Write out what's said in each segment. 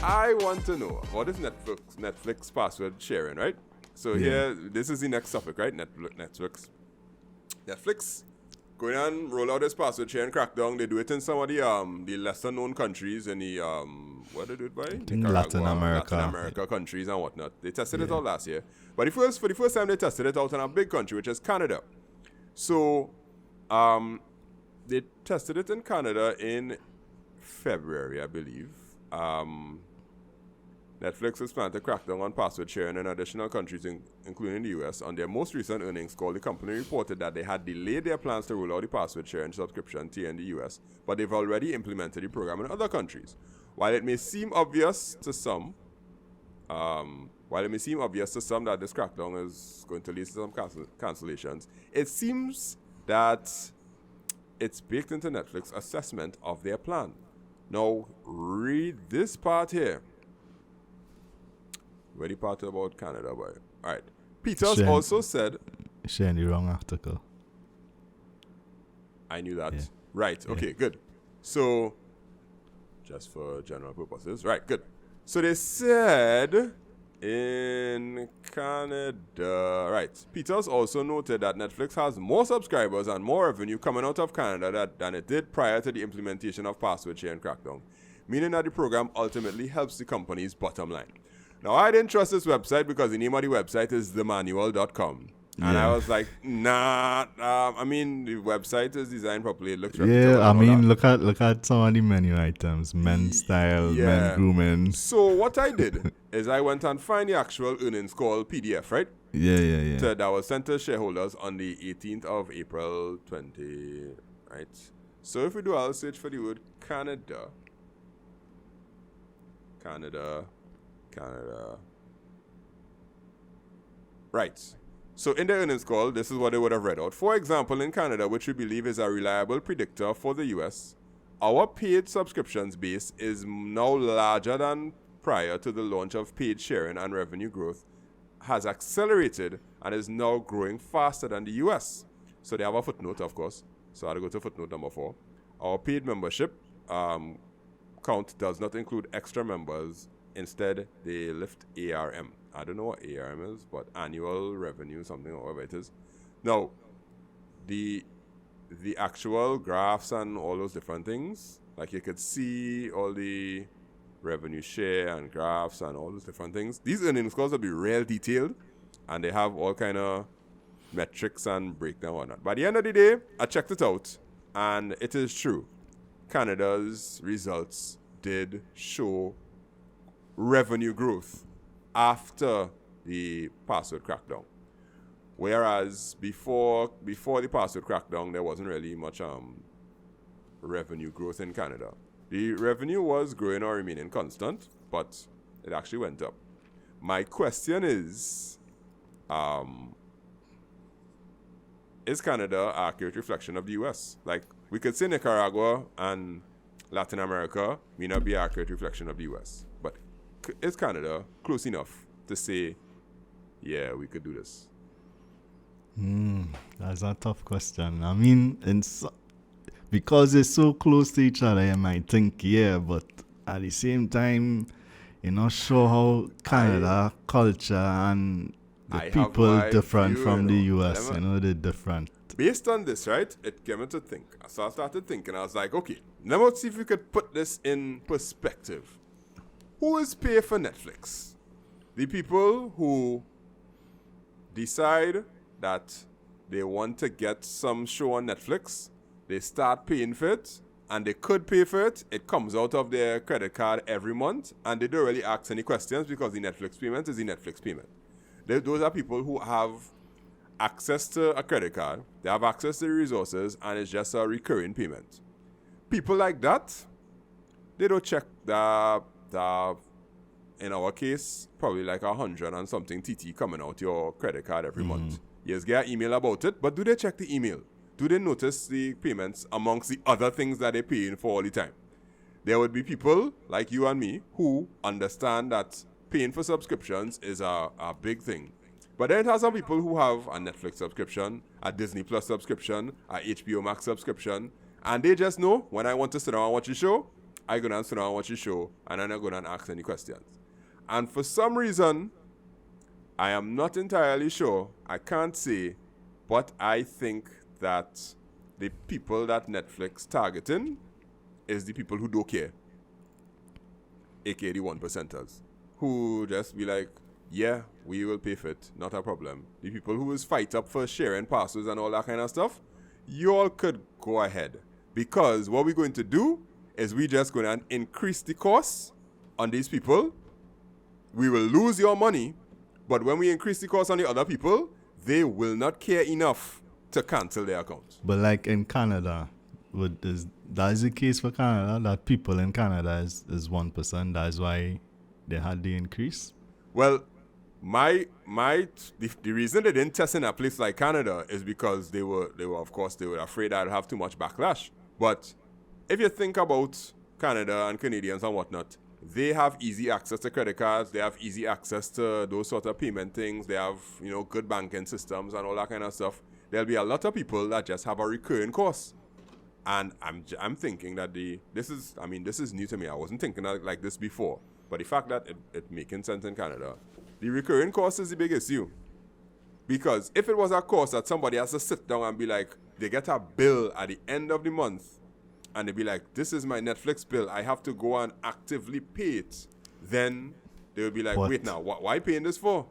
I want to know, what is Netflix password sharing, right? So here, this is the next topic, right? Netflix going and roll out this password sharing crackdown. They do it in some of the lesser known countries in the what they do it by? Latin America countries and whatnot. They tested it out last year, but for the first time they tested it out in a big country, which is Canada. So they tested it in Canada in February, I believe. Netflix is planning to crack down on password sharing in additional countries, including the US. On their most recent earnings call, the company reported that they had delayed their plans to roll out the password sharing subscription tier in the US, but they've already implemented the program in other countries. While it may seem obvious to some that this crackdown is going to lead to some cancellations, it seems that it's baked into Netflix's assessment of their plan. Now, read this part here. Where the part about Canada, boy. All right. Peters also said... Sharing the wrong article. I knew that. Yeah. Right. Okay, good. So, just for general purposes. Right, good. So they said in Canada... Right. Peters also noted that Netflix has more subscribers and more revenue coming out of Canada than it did prior to the implementation of password sharing crackdown, meaning that the program ultimately helps the company's bottom line. Now, I didn't trust this website because the name of the website is themanual.com. And I was like, nah, I mean, the website is designed properly. It looks reputable. Yeah, I mean, look at some of the menu items. Men's style, men grooming. So what I did is I went and find the actual earnings call PDF, right? Yeah. So that was sent to shareholders on the 18th of April 20, right? So if we do, I'll search for the word Canada. Right. So in the earnings call, this is what they would have read out. For example, in Canada, which we believe is a reliable predictor for the US, our paid subscriptions base is now larger than prior to the launch of paid sharing, and revenue growth has accelerated and is now growing faster than the US. So they have a footnote, of course. So I had to go to footnote number 4. Our paid membership count does not include extra members. Instead, they lift ARM. I don't know what ARM is, but annual revenue, something or whatever it is. Now, the actual graphs and all those different things, like you could see all the revenue share and graphs and all those different things. These earnings calls will be real detailed, and they have all kind of metrics and breakdown and whatnot. By the end of the day, I checked it out, and it is true. Canada's results did show revenue growth after the password crackdown, whereas before the password crackdown, there wasn't really much revenue growth in Canada. The revenue was growing or remaining constant, but it actually went up. My question is Canada an accurate reflection of the US? Like, we could say Nicaragua and Latin America may not be an accurate reflection of the US, but is Canada close enough to say, yeah, we could do this? That's a tough question. I mean, because it's so close to each other, you might think, yeah, but at the same time, you're not sure how Canada culture and the people different from the US, they're different. Based on this, right, it came me to think. So I started thinking, I was like, okay, now let's see if we could put this in perspective. Who is paying for Netflix? The people who decide that they want to get some show on Netflix, they start paying for it, and they could pay for it. It comes out of their credit card every month, and they don't really ask any questions because the Netflix payment is the Netflix payment. Those are people who have access to a credit card, they have access to the resources, and it's just a recurring payment. People like that, they don't check in our case, probably like 100 and something TT coming out your credit card every month. You just get an email about it, but do they check the email? Do they notice the payments amongst the other things that they're paying for all the time? There would be people like you and me who understand that paying for subscriptions is a big thing. But then it has some people who have a Netflix subscription, a Disney Plus subscription, a HBO Max subscription, and they just know when I want to sit down and watch a show, I go and sit down and watch the show and I'm not going to ask any questions. And for some reason, I am not entirely sure, I can't say, but I think that the people that Netflix targeting is the people who don't care, aka the 1%ers, who just be like, yeah, we will pay for it, not a problem. The people who is fight up for sharing passwords and all that kind of stuff, you all could go ahead. Because what we're going to do is we just going to increase the cost on these people. We will lose your money, but when we increase the cost on the other people, they will not care enough to cancel their accounts. But like in Canada, that is the case for Canada, that people in Canada is 1%. That is why they had the increase. Well, the reason they didn't test in a place like Canada is because they were afraid I'd have too much backlash. But if you think about Canada and Canadians and whatnot, they have easy access to credit cards. They have easy access to those sort of payment things. They have, good banking systems and all that kind of stuff. There'll be a lot of people that just have a recurring cost. And I'm thinking that this is new to me. I wasn't thinking like this before. But the fact that it making sense in Canada, the recurring cost is the big issue. Because if it was a cost that somebody has to sit down and be like, they get a bill at the end of the month, and they be like, this is my Netflix bill, I have to go and actively pay it, then they will be like, wait now, why paying this for?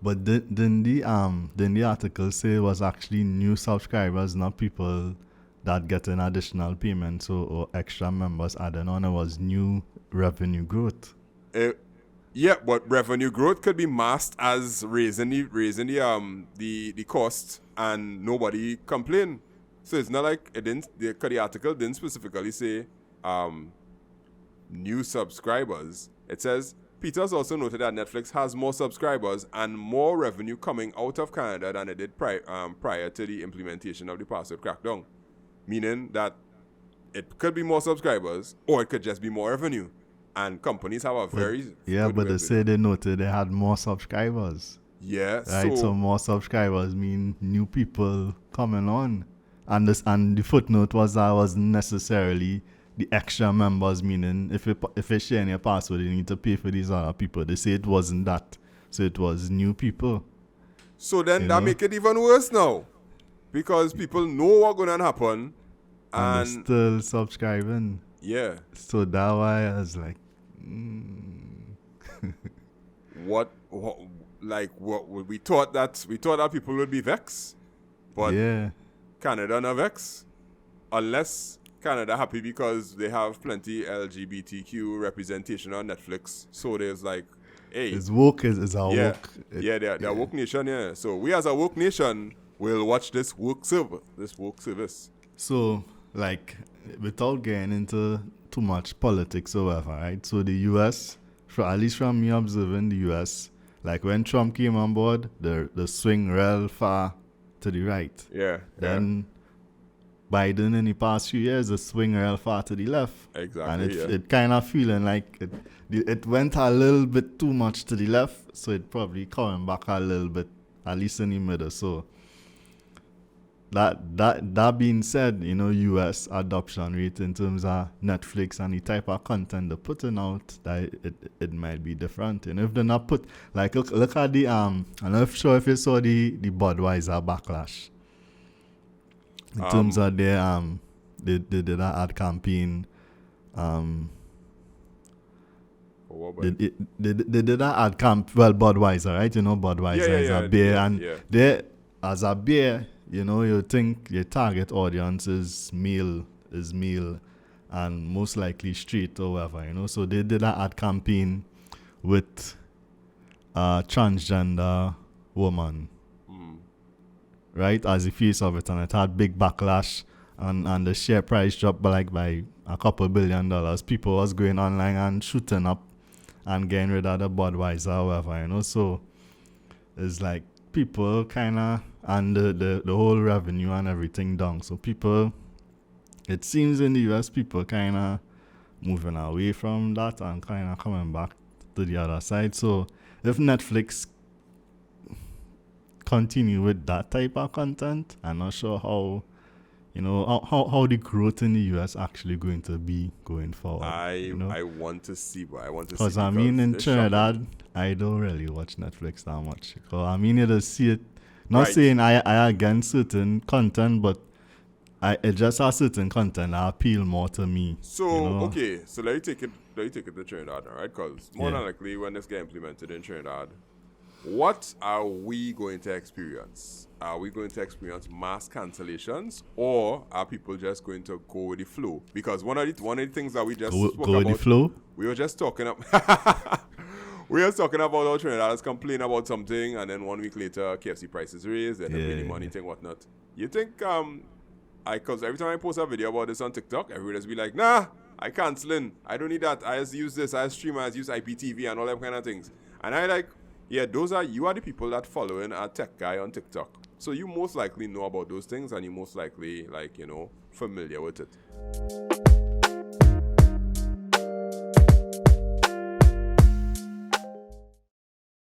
But didn't the article say it was actually new subscribers, not people that get an additional payment or extra members added on? It was new revenue growth. Yeah, but revenue growth could be masked as raising the cost and nobody complain. So it's not like the article didn't specifically say new subscribers. It says Peters also noted that Netflix has more subscribers and more revenue coming out of Canada than it did prior to the implementation of the password crackdown. Meaning that it could be more subscribers or it could just be more revenue. And companies have a very... Yeah, but they say they noted they had more subscribers. Yeah, right, so more subscribers mean new people coming on. And the footnote was that wasn't necessarily the extra members, meaning if you're sharing your password, you need to pay for these other people. They say it wasn't that. So it was new people. So then that make it even worse now. Because people know what's going to happen. And they're still subscribing. Yeah. So that why I was like, what we thought that people would be vexed. But yeah. Canada not vex, unless Canada happy because they have plenty LGBTQ representation on Netflix. So there's like, hey, it's woke is our woke. They're woke nation. Yeah. So we as a woke nation will watch this woke service. So like, without getting into too much politics or whatever, right? So the U.S., at least from me observing the U.S., like when Trump came on board, the swing real far to the right. Yeah. Then Biden in the past few years, the swing real far to the left. Exactly. And it kind of feeling like it went a little bit too much to the left, so it probably coming back a little bit, at least in the middle. So that being said, U.S. adoption rate in terms of Netflix and the type of content they're putting out, that it might be different. And if they're not look at the I'm not sure if you saw the Budweiser backlash in terms of their they did an ad campaign. They did an ad camp. Well, Budweiser, right? Budweiser is a beer, and they as a beer. You think your target audience is male, and most likely straight or whatever, So they did an ad campaign with a transgender woman, right, as the face of it, and it had big backlash, and the share price dropped by a couple $1 billion. People was going online and shooting up and getting rid of the Budweiser or whatever, So it's like people kind of, and the whole revenue and everything down. So people, it seems in the US, people kind of moving away from that and kind of coming back to the other side. So if Netflix continue with that type of content, I'm not sure how how the growth in the US actually going to be going forward. I want to see, but I want to see. Because I mean, in it's Trinidad, shocking. I don't really watch Netflix that much. Because I mean, you just see it. Not Right. saying I against certain content, but it just has certain content that appeal more to me. So okay, so let you take it to Trinidad, all right? Because more Yeah. than likely, when this get implemented in Trinidad, what are we going to experience? Are we going to experience mass cancellations, or are people just going to go with the flow? Because one of the things that we just spoke Go with about, the flow. we were just talking up. We were talking about how Trinidaders complain about something, and then 1 week later, KFC prices raised, and the Yeah, mini money thing, whatnot. You think because every time I post a video about this on TikTok, everybody just be like, nah, I canceling. I don't need that. I just use this. I just stream. I just use IPTV and all that kind of things. And I like, yeah, you are the people that following a tech guy on TikTok. So you most likely know about those things, and you most likely familiar with it.